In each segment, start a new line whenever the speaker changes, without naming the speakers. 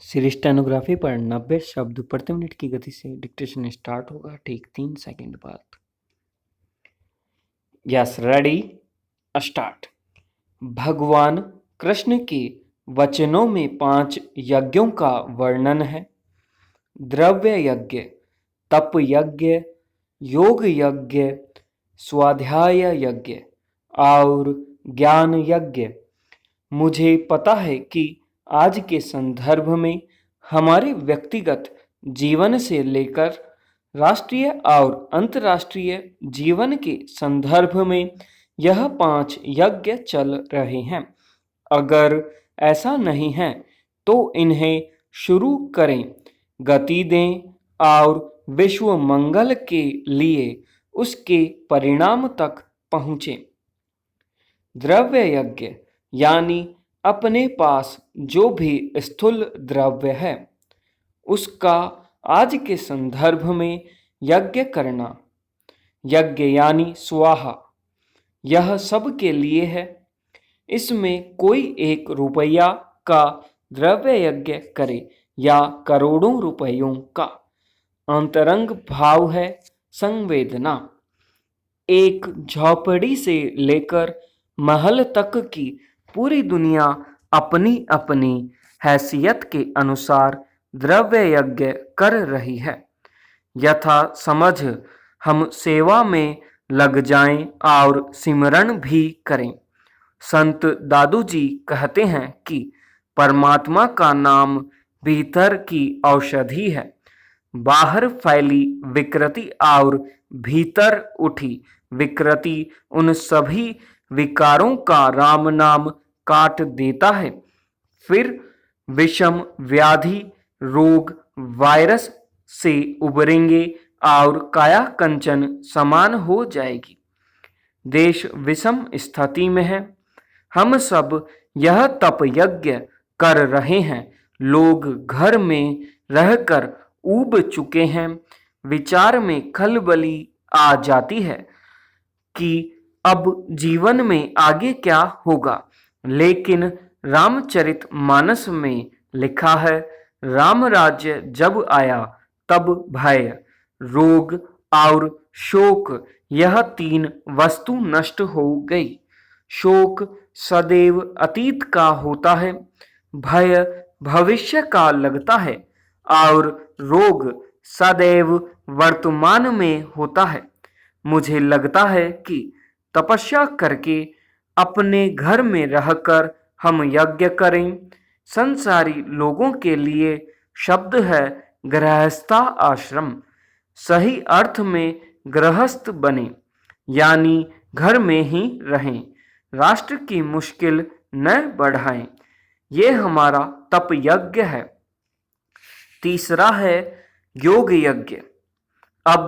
Series stenography पर 90 शब्द प्रति मिनट की गति से डिक्टेशन स्टार्ट होगा ठीक 3 सेकंड बाद। Yes, ready, start. भगवान कृष्ण के वचनों में 5 यज्ञों का वर्णन है। द्रव्य यज्ञ, तप यज्ञ, योग यज्ञ, स्वाध्याय यज्ञ और ज्ञान यज्ञ। मुझे पता है कि आज के संदर्भ में हमारे व्यक्तिगत जीवन से लेकर राष्ट्रीय और अंतर्राष्ट्रीय जीवन के संदर्भ में यह 5 यज्ञ चल रहे हैं। अगर ऐसा नहीं है तो इन्हें शुरू करें, गति दें और विश्व मंगल के लिए उसके परिणाम तक पहुँचें। द्रव्य यज्ञ यानी अपने पास जो भी स्थूल द्रव्य है उसका आज के संदर्भ में यज्ञ करना। यज्ञ यानी स्वाहा, यह सब के लिए है। इसमें कोई 1 रुपया का द्रव्य यज्ञ करे या करोड़ों रुपयों का, अंतरंग भाव है संवेदना। एक झोपड़ी से लेकर महल तक की पूरी दुनिया अपनी अपनी हैसियत के अनुसार द्रव्य यज्ञ कर रही है। यथा समझ हम सेवा में लग जाएं और सिमरन भी करें। संत दादू जी कहते हैं कि परमात्मा का नाम भीतर की औषधि है। बाहर फैली विकृति और भीतर उठी विकृति उन सभी विकारों का राम नाम काट देता है। फिर विषम व्याधि, रोग, वायरस से उबरेंगे और काया कंचन समान हो जाएगी। देश विषम स्थिति में है। हम सब यह तप यज्ञ कर रहे हैं। लोग घर में रहकर ऊब चुके हैं। विचार में खलबली आ जाती है कि अब जीवन में आगे क्या होगा। लेकिन रामचरितमानस में लिखा है, राम राज्य जब आया तब भय, रोग और शोक, यह 3 वस्तु नष्ट हो गई। शोक सदैव अतीत का होता है, भय भविष्य का लगता है और रोग सदैव वर्तमान में होता है। मुझे लगता है कि तपस्या करके अपने घर में रहकर हम यज्ञ करें। संसारी लोगों के लिए शब्द है गृहस्था आश्रम। सही अर्थ में गृहस्थ बने, यानी घर में ही रहें। राष्ट्र की मुश्किल न बढ़ाएं। ये हमारा तप यज्ञ है। तीसरा है योग यज्ञ। अब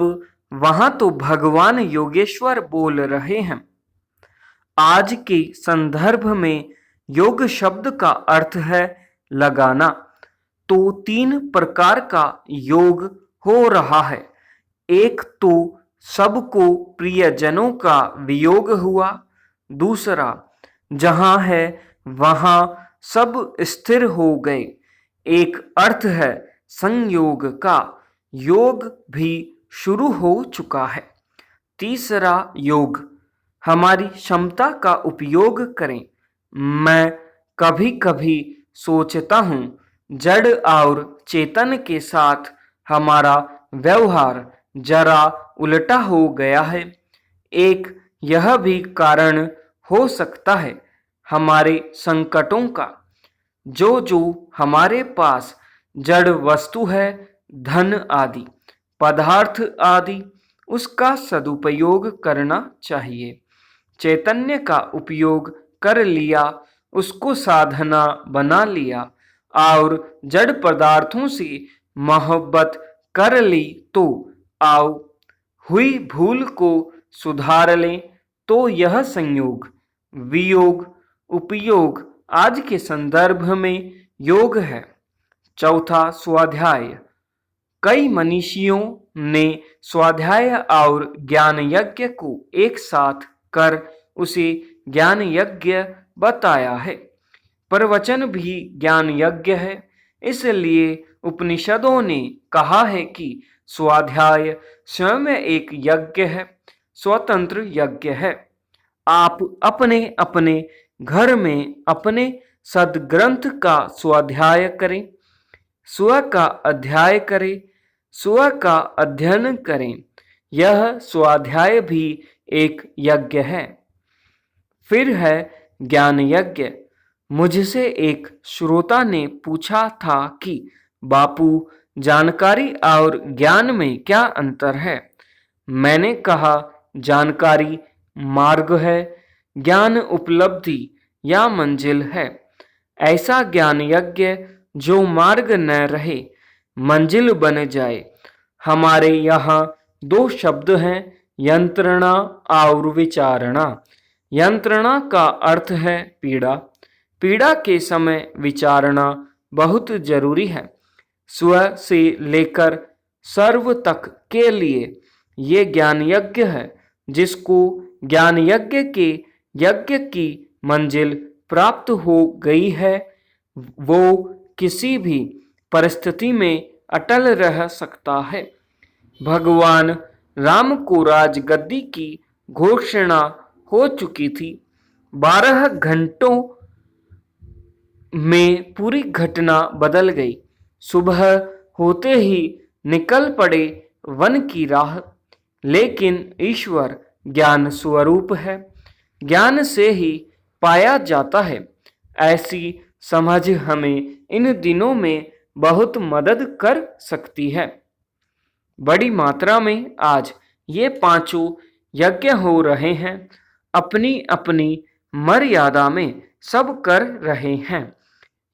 वहां तो भगवान योगेश्वर बोल रहे हैं। आज के संदर्भ में योग शब्द का अर्थ है लगाना। तो 3 प्रकार का योग हो रहा है। एक तो सबको प्रियजनों का वियोग हुआ। दूसरा, जहां है वहां सब स्थिर हो गए। एक अर्थ है संयोग का, योग भी शुरू हो चुका है। तीसरा योग, हमारी क्षमता का उपयोग करें। मैं कभी कभी सोचता हूँ जड़ और चेतन के साथ हमारा व्यवहार जरा उल्टा हो गया है। एक यह भी कारण हो सकता है हमारे संकटों का। जो हमारे पास जड़ वस्तु है, धन आदि, पदार्थ आदि, उसका सदुपयोग करना चाहिए। चैतन्य का उपयोग कर लिया, उसको साधना बना लिया और जड़ पदार्थों से मोहब्बत कर ली तो आओ हुई भूल को सुधार लें। तो यह संयोग, वियोग, उपयोग आज के संदर्भ में योग है। चौथा स्वाध्याय। कई मनीषियों ने स्वाध्याय और ज्ञान यज्ञ को एक साथ कर उसे ज्ञान यज्ञ बताया है। प्रवचन भी ज्ञान यज्ञ है। इसलिए उपनिषदों ने कहा है कि स्वाध्याय स्वयं एक यज्ञ है, स्वतंत्र यज्ञ है। आप अपने अपने घर में अपने सद्ग्रंथ का स्वाध्याय करें, स्व का अध्याय करें, स्व का अध्ययन करें। यह स्वाध्याय भी एक यज्ञ है। फिर है ज्ञान यज्ञ। मुझसे एक श्रोता ने पूछा था कि बापू, जानकारी और ज्ञान में क्या अंतर है? मैंने कहा, जानकारी मार्ग है, ज्ञान उपलब्धि या मंजिल है। ऐसा ज्ञान यज्ञ जो मार्ग न रहे, मंजिल बन जाए। हमारे यहाँ दो शब्द हैं, यंत्रणा और विचारणा। यंत्रणा का अर्थ है पीड़ा। पीड़ा के समय विचारणा बहुत जरूरी है। स्व से लेकर सर्व तक के लिए ये ज्ञान यज्ञ है। जिसको ज्ञान यज्ञ के यज्ञ की मंजिल प्राप्त हो गई है, वो किसी भी परिस्थिति में अटल रह सकता है। भगवान राम को राजगद्दी की घोषणा हो चुकी थी। 12 घंटों में पूरी घटना बदल गई। सुबह होते ही निकल पड़े वन की राह। लेकिन ईश्वर ज्ञान स्वरूप है, ज्ञान से ही पाया जाता है। ऐसी समझ हमें इन दिनों में बहुत मदद कर सकती है। बड़ी मात्रा में आज ये पांचों यज्ञ हो रहे हैं। अपनी अपनी मर्यादा में सब कर रहे हैं।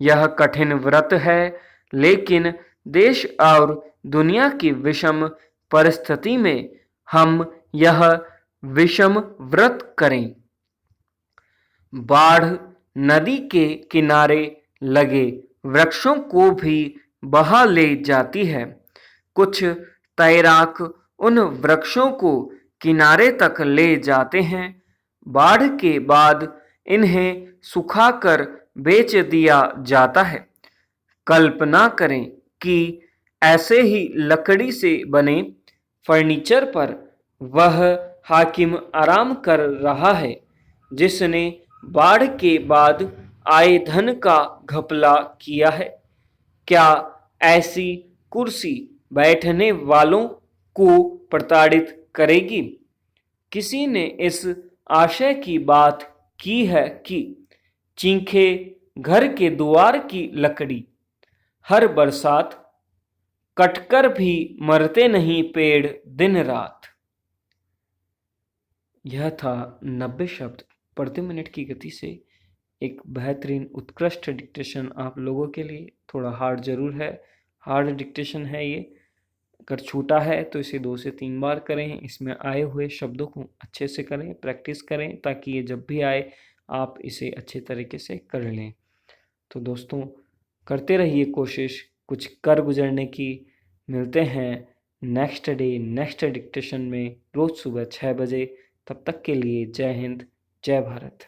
यह कठिन व्रत है, लेकिन देश और दुनिया की विषम परिस्थिति में हम यह विषम व्रत करें। बाढ़ नदी के किनारे लगे वृक्षों को भी बहा ले जाती है। कुछ तैराक उन वृक्षों को किनारे तक ले जाते हैं। बाढ़ के बाद इन्हें सुखाकर बेच दिया जाता है। कल्पना करें कि ऐसे ही लकड़ी से बने फर्नीचर पर वह हाकिम आराम कर रहा है, जिसने बाढ़ के बाद आए धन का घपला किया है। क्या ऐसी कुर्सी बैठने वालों को प्रताड़ित करेगी? किसी ने इस आशय की बात की है कि चीखे घर के द्वार की लकड़ी, हर बरसात कटकर भी मरते नहीं पेड़ दिन रात। यह था 90 शब्द प्रति मिनट की गति से एक बेहतरीन उत्कृष्ट डिक्टेशन आप लोगों के लिए। थोड़ा हार्ड जरूर है, हार्ड डिक्टेशन है ये। अगर छूटा है तो इसे 2 से 3 बार करें। इसमें आए हुए शब्दों को अच्छे से करें, प्रैक्टिस करें, ताकि ये जब भी आए आप इसे अच्छे तरीके से कर लें। तो दोस्तों, करते रहिए कोशिश कुछ कर गुजरने की। मिलते हैं नेक्स्ट डे नेक्स्ट डिक्टेशन में रोज़ सुबह 6 बजे। तब तक के लिए जय हिंद, जय भारत।